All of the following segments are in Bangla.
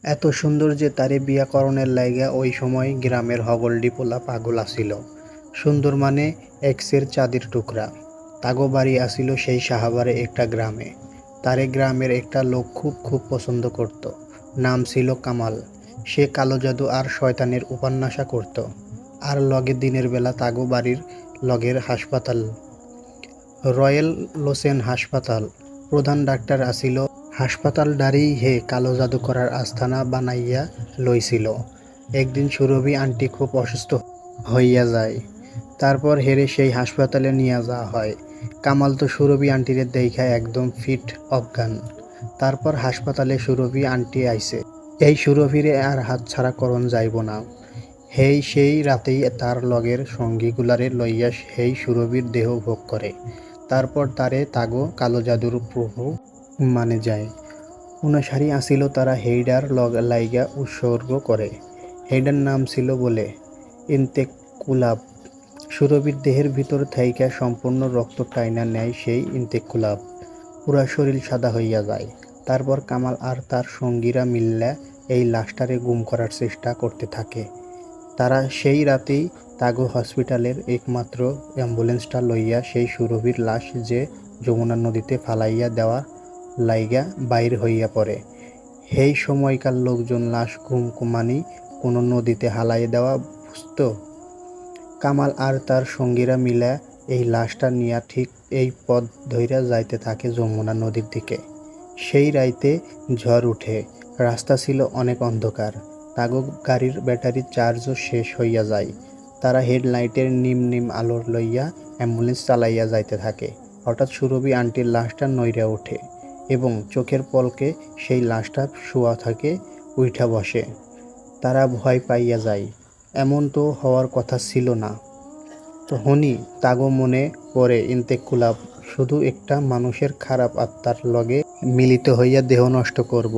এত সুন্দর যে তারে বিয়া করণের লাইগা ওই সময় গ্রামের হগলডি পোলা পাগল আসিল। সুন্দর মানে এক্সের চাঁদির টুকরা। তাগো বাড়ি আসিল সেই সাহাবারে একটা গ্রামে। তারে গ্রামের একটা লোক খুব খুব পছন্দ করত। নাম ছিল কামাল। সে কালো জাদু আর শয়তানের উপন্যাসা করত। আর লগে দিনের বেলা তাগো বাড়ির লগের হাসপাতাল, রয়েল লোসেন হাসপাতাল, প্রধান ডাক্তার আসিল। হাসপাতালডারি হে কালো জাদু করার আস্থানা বানাইয়া লইছিল। একদিন সুরভি আন্টি খুব অসুস্থ হইয়া যায়। তারপর হেরে সেই হাসপাতালে নিয়ে যাওয়া হয়। কামাল তো সুরভি আন্টিরে দেইখা একদম ফিট অজ্ঞান। তারপর হাসপাতালে সুরভি আন্টি আইছে। এই সুরভিরে আর হাতছাড়া করণ যাইব না। হেই সেই রাতেই তার লগের সঙ্গীগুলারে লইয়া সেই সুরভির দেহ ভোগ করে। তারপর তারে তাগো কালো জাদুর প্রভু মানে যায়। উনাশারি আসিল তারা হেইডার লাইগা উৎসর্গ করে। হেইডার নাম ছিল বলে ইন্তেকুলাব। সুরভির দেহের ভিতর থাইকা সম্পূর্ণ রক্ত টাইনা নেয় সেই ইন্তেকুলাব। পুরা শরীর সাদা হইয়া যায়। তারপর কামাল আর তার সঙ্গীরা মিল্লা এই লাশটারে গুম করার চেষ্টা করতে থাকে। তারা সেই রাতেই তাগো হসপিটালের একমাত্র অ্যাম্বুলেন্সটা লইয়া সেই সুরভির লাশ যে যমুনা নদীতে ফালাইয়া দেওয়া লাইগা বাইর হইয়া পড়ে। সেই সময়কার লোকজন লাশ কুমকুমানি কোনো নদীতে হালাই দেওয়া বুঝত। কামাল আর তার সঙ্গীরা মিলা এই লাশটা নিয়া ঠিক এই পথ ধইরা যাইতে থাকে যমুনা নদীর দিকে। সেই রাইতে ঝড় উঠে। রাস্তা ছিল অনেক অন্ধকার। তাগো গাড়ির ব্যাটারি চার্জও শেষ হইয়া যায়। তারা হেডলাইটের নিম নিম আলোর লইয়া অ্যাম্বুলেন্স চালাইয়া যাইতে থাকে। হঠাৎ সুরভি আন্টির লাশটা নইরা ওঠে এবং চোখের পলকে সেই লাশটা শোয়া থাকে উইঠা বসে। তারা ভয় পাইয়া যায়। এমন তো হওয়ার কথা ছিল না। তখনই তাগো মনে পড়ে ইন্তেকুলাব শুধু একটা মানুষের খারাপ আত্মার লগে মিলিত হইয়া দেহ নষ্ট করব।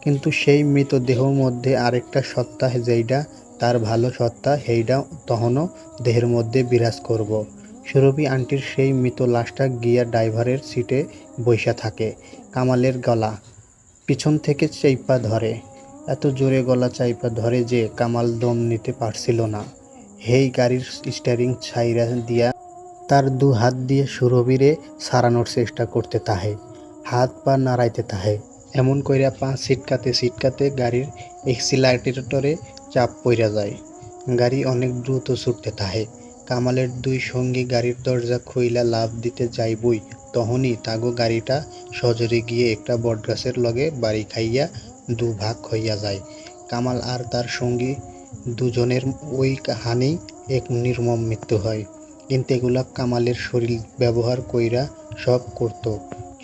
কিন্তু সেই মৃত দেহর মধ্যে আরেকটা সত্তা যেইডা তার ভালো সত্তা হেইডা তখনও দেহের মধ্যে বিরাজ করব। সুরভি আন্টির সেই মৃত লাশটা গিয়া ড্রাইভারের সিটে বইসা থাকে। কামালের গলা পিছন থেকে চাইপা ধরে। এত জোরে গলা চাইপা ধরে যে কামাল দম নিতে পারছিল না। হেই গাড়ির স্টিয়ারিং ছাইরা দিয়া তার দু হাত দিয়ে সুরভিরে সারানোর চেষ্টা করতে তাহে। হাত পা নাড়াইতে তাহে। এমন কইরা পা ছিটকাতে ছিটকাতে গাড়ির এক্সিলারেটরে চাপ পইরা যায়। গাড়ি অনেক দ্রুত ছুটতে তাহে। কামালের দুই সঙ্গী গাড়ির দরজা খুইলা লাফ দিতে যাইবই তখনই তাগো গাড়িটা সজোরে গিয়ে একটা বটগাছের লগে বাড়ি খাইয়া দু ভাগ হইয়া যায়। কামাল আর তার সঙ্গী দুজনের ওই হানি এক নির্মম মৃত্যু হয়। ইন্তেকুলাব কামালের শরীর ব্যবহার কইরা সব করত।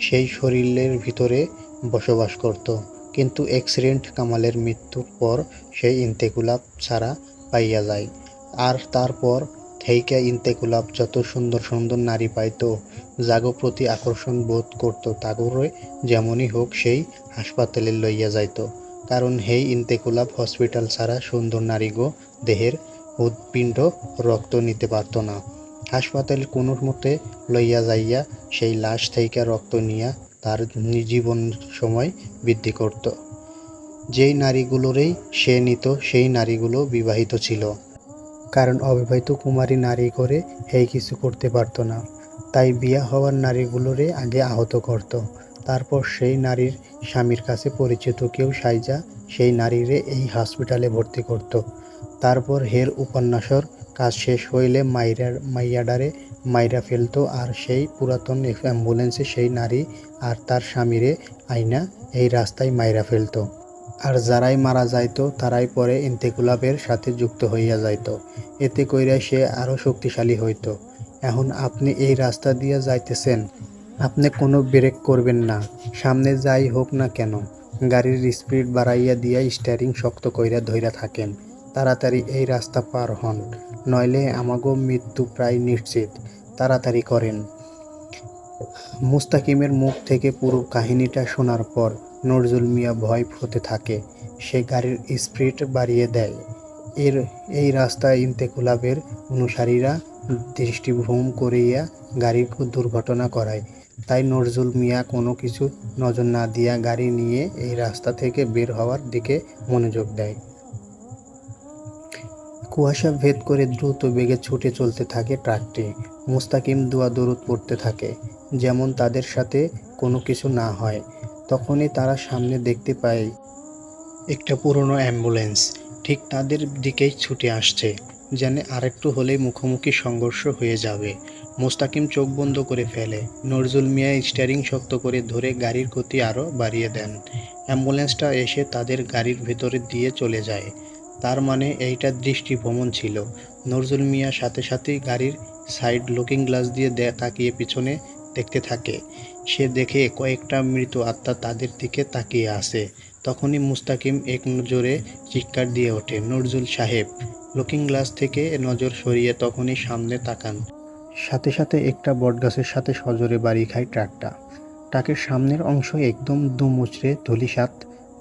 সেই শরীরের ভিতরে বসবাস করত। কিন্তু অ্যাক্সিডেন্ট কামালের মৃত্যুর পর সেই ইন্তেকুলাব ছাড়া পাইয়া যায়। আর তারপর থেইকা ইন্তেকুলাব যত সুন্দর সুন্দর নারী পাইত, জাগো প্রতি আকর্ষণ বোধ করত তাগোরে যেমনই হোক সেই হাসপাতালে লইয়া যাইত। কারণ হেই ইন্তেকুলাব হসপিটাল ছাড়া সুন্দর নারীগো দেহের হৃৎপিণ্ড রক্ত নিতে পারত না। হাসপাতালে কোনো মতে লইয়া যাইয়া সেই লাশ থেকে রক্ত নিয়া তার জীবন সময় বৃদ্ধি করত। যেই নারীগুলোরেই সে নিত সেই নারীগুলো বিবাহিত ছিল। কারণ অবিবাহিত কুমারী নারী করে এই কিছু করতে পারত না। তাই বিয়া হওয়ার নারীগুলোরে আগে আহত করত। তারপর সেই নারীর স্বামীর কাছে পরিচিত কেউ সাইজা সেই নারীরে এই হসপিটালে ভর্তি করত। তারপর হের উপন্যাসর কাজ শেষ হইলে মাইয়াডারে মাইরা ফেলত আর সেই পুরাতন অ্যাম্বুলেন্সে সেই নারী আর তার স্বামীরে আইনা এই রাস্তায় মাইরা ফেলত। আর যারাই মারা যাইত তারাই পরে ইন্তেকুলাবের সাথে যুক্ত হইয়া যাইত। এতে কইরা সে আরও শক্তিশালী হইত। এখন আপনি এই রাস্তা দিয়া যাইতেছেন, আপনি কোনো ব্রেক করবেন না, সামনে যাই হোক না কেন গাড়ির স্পিড বাড়াইয়া দিয়া স্টিয়ারিং শক্ত কইরা ধইরা থাকেন। তাড়াতাড়ি এই রাস্তা পার হন, নইলে আমাগো মৃত্যু প্রায় নিশ্চিত। তাড়াতাড়ি করেন। মুস্তাকিমের মুখ থেকে পুরো কাহিনীটা শোনার পর নজরুল মিয়া ভয় হতে থাকে। সে গাড়ির স্পিড বাড়িয়ে দেয়। এই রাস্তায় ইন্তেকুলাবের অনুসারীরা দৃষ্টিভ্রম করিয়া গাড়ির দুর্ঘটনা করায়। তাই নজরুল মিয়া কোনো কিছু নজর না দিয়া গাড়ি নিয়ে এই রাস্তা থেকে বের হওয়ার দিকে মনোযোগ দেয়। কুয়াশা ভেদ করে দ্রুত বেগে ছুটে চলতে থাকে ট্রাকটি। মুস্তাকিম দোয়া দরুদ পড়তে থাকে যেমন তাদের সাথে কোনো কিছু না হয়। তখনই তারা সামনে দেখতে পায় একটা পুরনো অ্যাম্বুলেন্স ঠিক তাদের দিকেই ছুটে আসছে, যেন আরেকটু হলেই মুখোমুখি সংঘর্ষ হয়ে যাবে। মোস্তাকিম চোখ বন্ধ করে ফেলে। নজরুল মিয়া স্টিয়ারিং শক্ত করে ধরে গাড়ির গতি আরও বাড়িয়ে দেন। অ্যাম্বুলেন্সটা এসে তাদের গাড়ির ভেতরে দিয়ে চলে যায়। তার মানে এইটা দৃষ্টিভ্রমণ ছিল। নজরুল মিয়া সাথে সাথেই গাড়ির সাইড লুকিং গ্লাস দিয়ে তাকিয়ে পিছনে দেখতে থাকে। সে দেখে কয়েকটা মৃত আত্মা তাদের দিকে তাকিয়ে আছে। তখনই মুস্তাকিম এক নজরে চিৎকার দিয়ে ওঠে, নজরুল সাহেব! লুকিং গ্লাস থেকে নজর সরিয়ে তখনই সামনে তাকান। সাথে সাথে একটা বটগাছের সাথে সজোরে বাড়ি খায় ট্রাকটা। ট্রাকের সামনের অংশ একদম দুমুচড়ে ধূলিসাৎ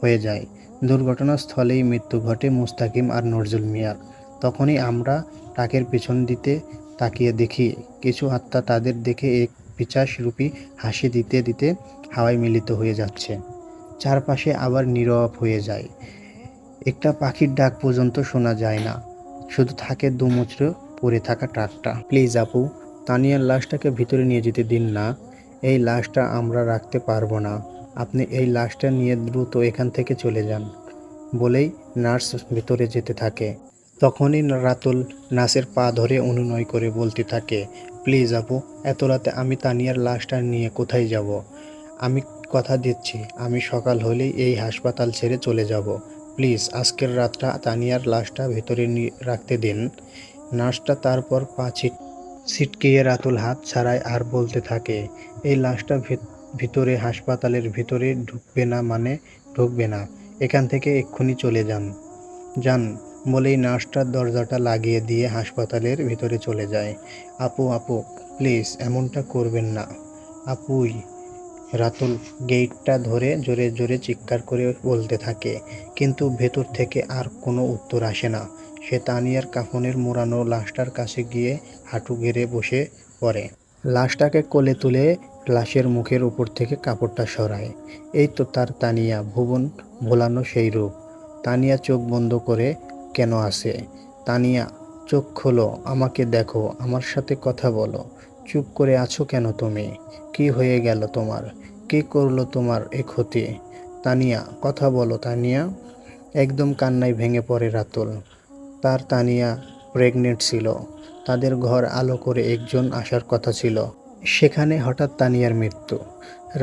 হয়ে যায়। দুর্ঘটনাস্থলেই মৃত্যু ঘটে মুস্তাকিম আর নজরুল মিয়ার। তখনই আমরা ট্রাকের পিছন দিতে তাকিয়ে দেখি কিছু আত্মা তাদের দেখে এক পিশাচরূপী হাসি দিতে দিতে হাওয়ায় মিলিত হয়ে যাচ্ছে। চারপাশে আবার নীরব হয়ে যায়। একটা পাখির ডাক পর্যন্ত শোনা যায় না, শুধু থাকে দুমুচড়ে পড়ে থাকা ট্রাকটা। প্লিজ আপু, তানিয়ার লাশটাকে ভিতরে নিয়ে যেতে দিন না। এই লাশটা আমরা রাখতে পারবো না। আপনি এই লাশটা নিয়ে দ্রুত এখান থেকে চলে যান, বলেই নার্স ভিতরে যেতে থাকে। তখনই রাতুল নার্সের পা ধরে অনুনয় করে বলতে থাকে, প্লিজ আপু, এত রাতে আমি তানিয়ার লাশটা নিয়ে কোথায় যাব? আমি কথা দিচ্ছি, আমি সকাল হলেই এই হাসপাতাল ছেড়ে চলে যাব। প্লিজ আজকের রাতটা তানিয়ার লাশটা ভেতরে রাখতে দিন। নার্সটা তারপর পা ছিটকিয়ে রাতুল হাত ছাড়ায় আর বলতে থাকে, এই লাশটা ভিতরে হাসপাতালের ভিতরে ঢুকবে না, মানে ঢুকবে না। এখান থেকে এক্ষুনি চলে যান যান, বলেই নার্সটা দরজাটা লাগিয়ে দিয়ে হাসপাতালের ভিতরে চলে যায়। আপু আপু, প্লিজ এমনটা করবেন না। আপুই! রাতুল গেটটা ধরে জোরে জোরে চিৎকার করে বলতে থাকে, কিন্তু ভেতর থেকে আর কোনো উত্তর আসে না। সে তানিয়ার কাফনের মোড়ানো লাশটার কাছে গিয়ে হাঁটু গেড়ে বসে পড়ে। লাশটাকে কোলে তুলে লাশের মুখের উপর থেকে কাপড়টা সরায়। এই তো তার তানিয়া, ভুবন ভোলানো সেই রূপ। তানিয়া চোখ বন্ধ করে কেন আছে? তানিয়া, চোখ খোলো, আমাকে দেখো, আমার সাথে কথা বলো। চুপ করে আছো কেন তুমি? কি হয়ে গেল তোমার? কে করলো তোমার এ ক্ষতি? তানিয়া, কথা বলো তানিয়া। একদম কান্নায় ভেঙে পড়ে রাতুল। তার তানিয়া প্রেগনেন্ট ছিল। তাদের ঘর আলো করে একজন আসার কথা ছিল। সেখানে হঠাৎ তানিয়ার মৃত্যু।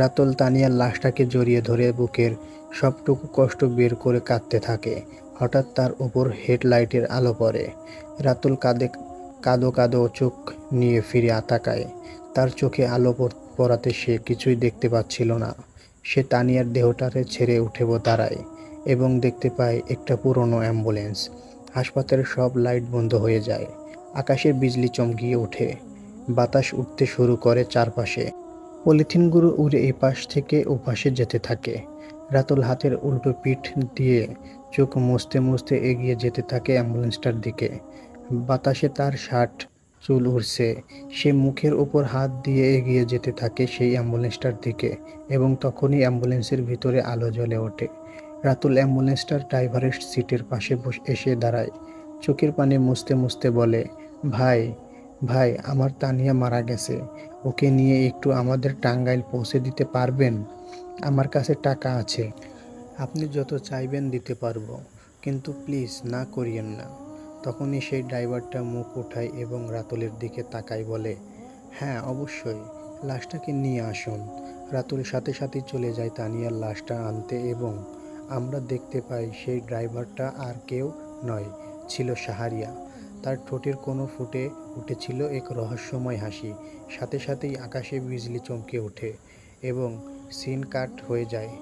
রাতুল তানিয়ার লাশটাকে জড়িয়ে ধরে বুকের সবটুকু কষ্ট বের করে কাঁদতে থাকে। হঠাৎ তার উপর হেডলাইটের আলো পড়ে। রাতুল কাঁদো কাঁদো চোখ নিয়ে ফিরে তাকায়। তার চোখে আলো পড়াতে সে কিছুই দেখতে পাচ্ছিল না। সে তানিয়ার দেহটারে ছেড়ে উঠে দাঁড়ায় এবং দেখতে পায় একটা পুরনো অ্যাম্বুলেন্স। হাসপাতালের সব লাইট বন্ধ হয়ে যায়। আকাশে বিজলি চমকিয়ে ওঠে। বাতাস উঠতে শুরু করে চারপাশে। পলিথিনগুলো উড়ে এপাশ থেকে ওপাশে যেতে থাকে। রাতুল হাতের উল্টো পিঠ দিয়ে চোখ মুছতে মুছতে এগিয়ে যেতে থাকে অ্যাম্বুলেন্সটার দিকে। বাতাসে তার শার্ট চুল উড়ছে। সে মুখের উপর হাত দিয়ে এগিয়ে যেতে থাকে সেই অ্যাম্বুলেন্সটার দিকে এবং তখনই অ্যাম্বুলেন্সের ভিতরে আলো জ্বলে ওঠে। রাতুল অ্যাম্বুলেন্সটার ড্রাইভারের সিটের পাশে এসে দাঁড়ায়। চোখের পানি মুছতে মুছতে বলে, ভাই, ভাই, আমার তানিয়া মারা গেছে। ওকে নিয়ে একটু আমাদের টাঙ্গাইল পৌঁছে দিতে পারবেন? আমার কাছে টাকা আছে, আপনি যত চাইবেন দিতে পারবো, কিন্তু প্লিজ না করিয়েন না। তখনই সেই ড্রাইভারটা মুখ উঠায় এবং রাতুলের দিকে তাকায় বলে, হ্যাঁ অবশ্যই, লাশটাকে নিয়ে আসুন। রাতুল সাথে সাথেই চলে যায় তানিয়ার লাশটা আনতে এবং আমরা দেখতে পাই সেই ড্রাইভারটা আর কেউ নয়, ছিল শাহরিয়া। তার ঠোঁটের কোণে ফুটে উঠেছিল এক রহস্যময় হাসি। সাথে সাথেই আকাশে বিজলি চমকে ওঠে এবং সিন কাট হয়ে যায়।